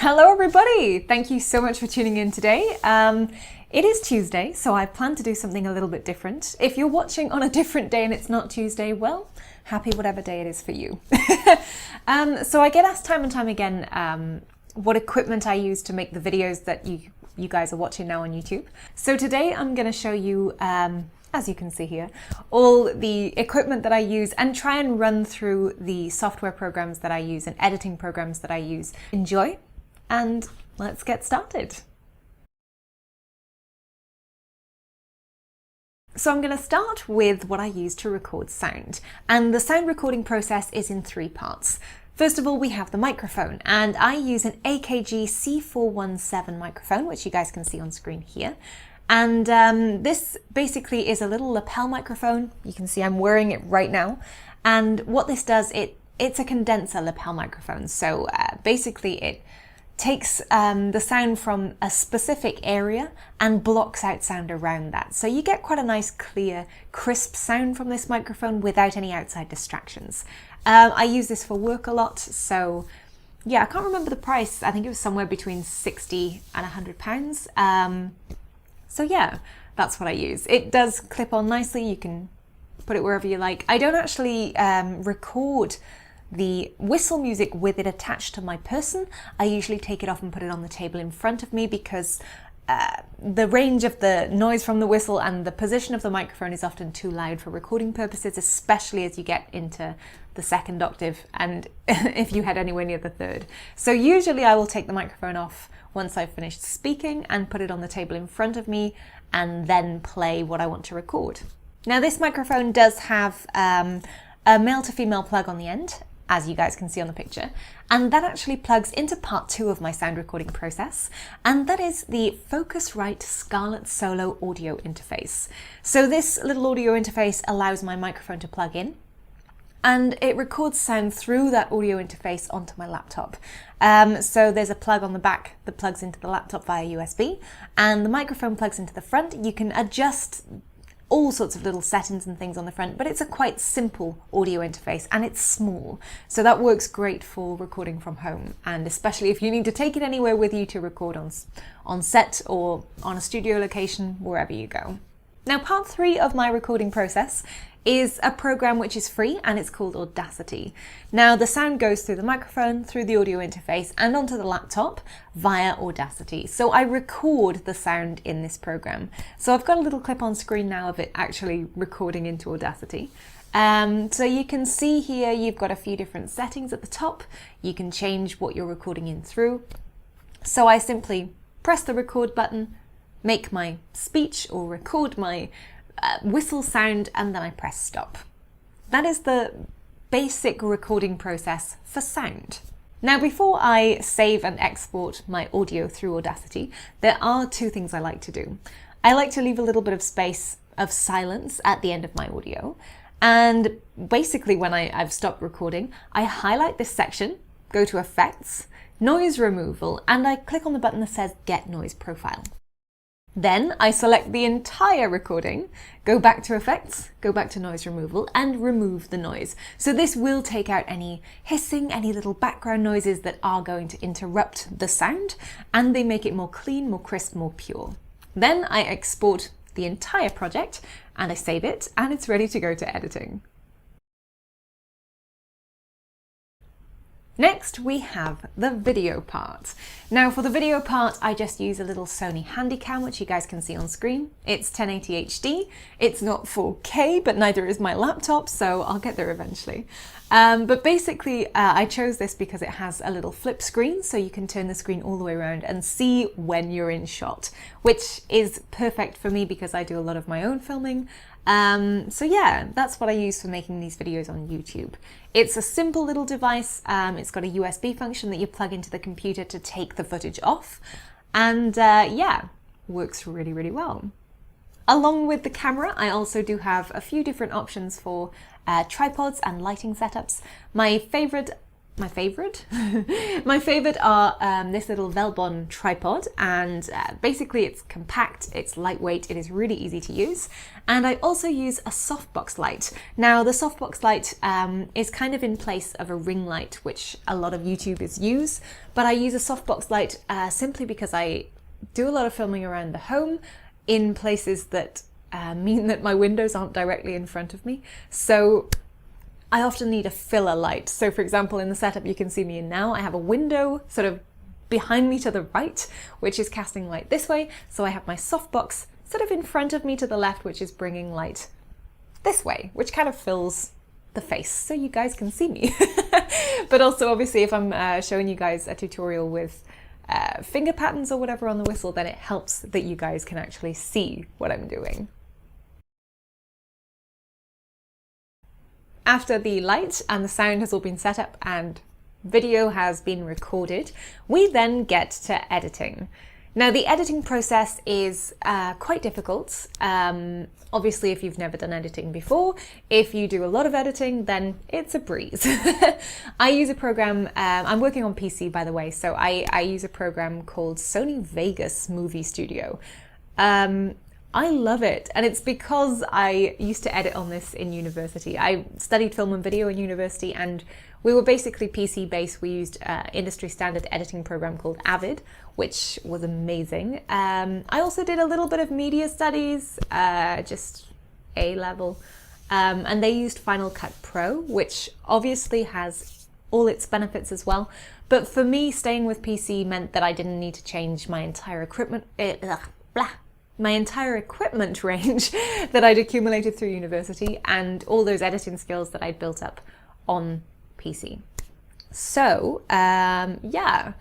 Hello everybody! Thank you so much for tuning in today. It is Tuesday, so I plan to do something a little bit different. If you're watching on a different day and it's not Tuesday, well, happy whatever day it is for you. So I get asked time and time again what equipment I use to make the videos that you guys are watching now on YouTube. So today I'm going to show you, as you can see here, all the equipment that I use and try and run through the software programs that I use and editing programs that I use. Enjoy, and let's get started. So I'm going to start with what I use to record sound, and the sound recording process is in three parts. First of all, we have the microphone, and I use an AKG C417 microphone, which you guys can see on screen here. And this basically is a little lapel microphone. You can see I'm wearing it right now. And what this does, it's a condenser lapel microphone. So basically it takes the sound from a specific area and blocks out sound around that. So you get quite a nice, clear, crisp sound from this microphone without any outside distractions. I use this for work a lot, so yeah, I can't remember the price. I think it was somewhere between 60 and £100. So yeah, that's what I use. It does clip on nicely. You can put it wherever you like. I don't actually record the whistle music with it attached to my person. I usually take it off and put it on the table in front of me because the range of the noise from the whistle and the position of the microphone is often too loud for recording purposes, especially as you get into the second octave and if you head anywhere near the third. So usually I will take the microphone off once I've finished speaking and put it on the table in front of me and then play what I want to record. Now this microphone does have a male to female plug on the end, as you guys can see on the picture, and that actually plugs into part 2 of my sound recording process, and that is the Focusrite Scarlett Solo audio interface. So this little audio interface allows my microphone to plug in, and it records sound through that audio interface onto my laptop. So there's a plug on the back that plugs into the laptop via USB, and the microphone plugs into the front. You can adjust all sorts of little settings and things on the front, but it's a quite simple audio interface and it's small. So that works great for recording from home, and especially if you need to take it anywhere with you to record on set or on a studio location, wherever you go. Now part 3 of my recording process is a program which is free, and it's called Audacity. Now the sound goes through the microphone, through the audio interface and onto the laptop via Audacity. So I record the sound in this program. So I've got a little clip on screen now of it actually recording into Audacity. So you can see here you've got a few different settings at the top. You can change what you're recording in through. So I simply press the record button, make my speech or record my whistle sound, and then I press stop. That is the basic recording process for sound. Now before I save and export my audio through Audacity, there are two things I like to do. I like to leave a little bit of space of silence at the end of my audio, and basically when I've stopped recording, I highlight this section, go to Effects, Noise Removal, and I click on the button that says Get Noise Profile. Then I select the entire recording, go back to Effects, go back to Noise Removal, and remove the noise. So this will take out any hissing, any little background noises that are going to interrupt the sound, and they make it more clean, more crisp, more pure. Then I export the entire project, and I save it, and it's ready to go to editing. Next, we have the video part. Now for the video part, I just use a little Sony Handycam, which you guys can see on screen. It's 1080 HD. It's not 4K, but neither is my laptop, so I'll get there eventually. But basically, I chose this because it has a little flip screen, so you can turn the screen all the way around and see when you're in shot, which is perfect for me because I do a lot of my own filming. So yeah, that's what I use for making these videos on YouTube. It's a simple little device. It's got a USB function that you plug into the computer to take the footage off, and yeah, works really, really well. Along with the camera, I also do have a few different options for tripods and lighting setups. My favorite my favorite. My favorite are this little Velbon tripod, and basically it's compact, it's lightweight, it is really easy to use. And I also use a Softbox Light. Now the Softbox Light is kind of in place of a ring light, which a lot of YouTubers use, but I use a Softbox Light simply because I do a lot of filming around the home in places that mean that my windows aren't directly in front of me. So I often need a filler light. So for example, in the setup you can see me in now, I have a window sort of behind me to the right, which is casting light this way. So I have my softbox sort of in front of me to the left, which is bringing light this way, which kind of fills the face so you guys can see me. But also obviously if I'm showing you guys a tutorial with finger patterns or whatever on the whistle, then it helps that you guys can actually see what I'm doing. After the light and the sound has all been set up and video has been recorded, we then get to editing. Now the editing process is quite difficult. Obviously if you've never done editing before, if you do a lot of editing, then it's a breeze. I use a program, I'm working on PC by the way, so I use a program called Sony Vegas Movie Studio. I love it, and it's because I used to edit on this in university. I studied film and video in university, and we were basically PC based. We used industry standard editing program called Avid, which was amazing. I also did a little bit of media studies, just A level, and they used Final Cut Pro, which obviously has all its benefits as well. But for me, staying with PC meant that I didn't need to change my entire equipment. My entire equipment range that I'd accumulated through university and all those editing skills that I'd built up on PC. So yeah,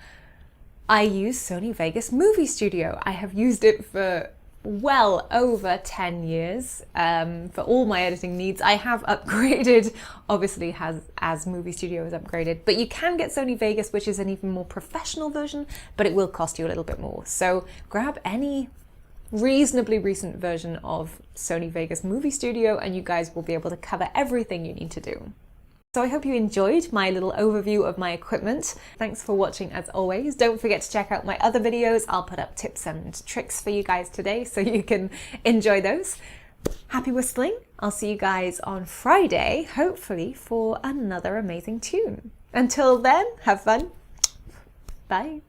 I use Sony Vegas Movie Studio. I have used it for well over 10 years for all my editing needs. I have upgraded, obviously as Movie Studio has upgraded, but you can get Sony Vegas, which is an even more professional version, but it will cost you a little bit more. So grab any reasonably recent version of Sony Vegas Movie Studio and you guys will be able to cover everything you need to do. So I hope you enjoyed my little overview of my equipment. Thanks for watching as always. Don't forget to check out my other videos. I'll put up tips and tricks for you guys today so you can enjoy those. Happy whistling. I'll see you guys on Friday, hopefully for another amazing tune. Until then, have fun. Bye.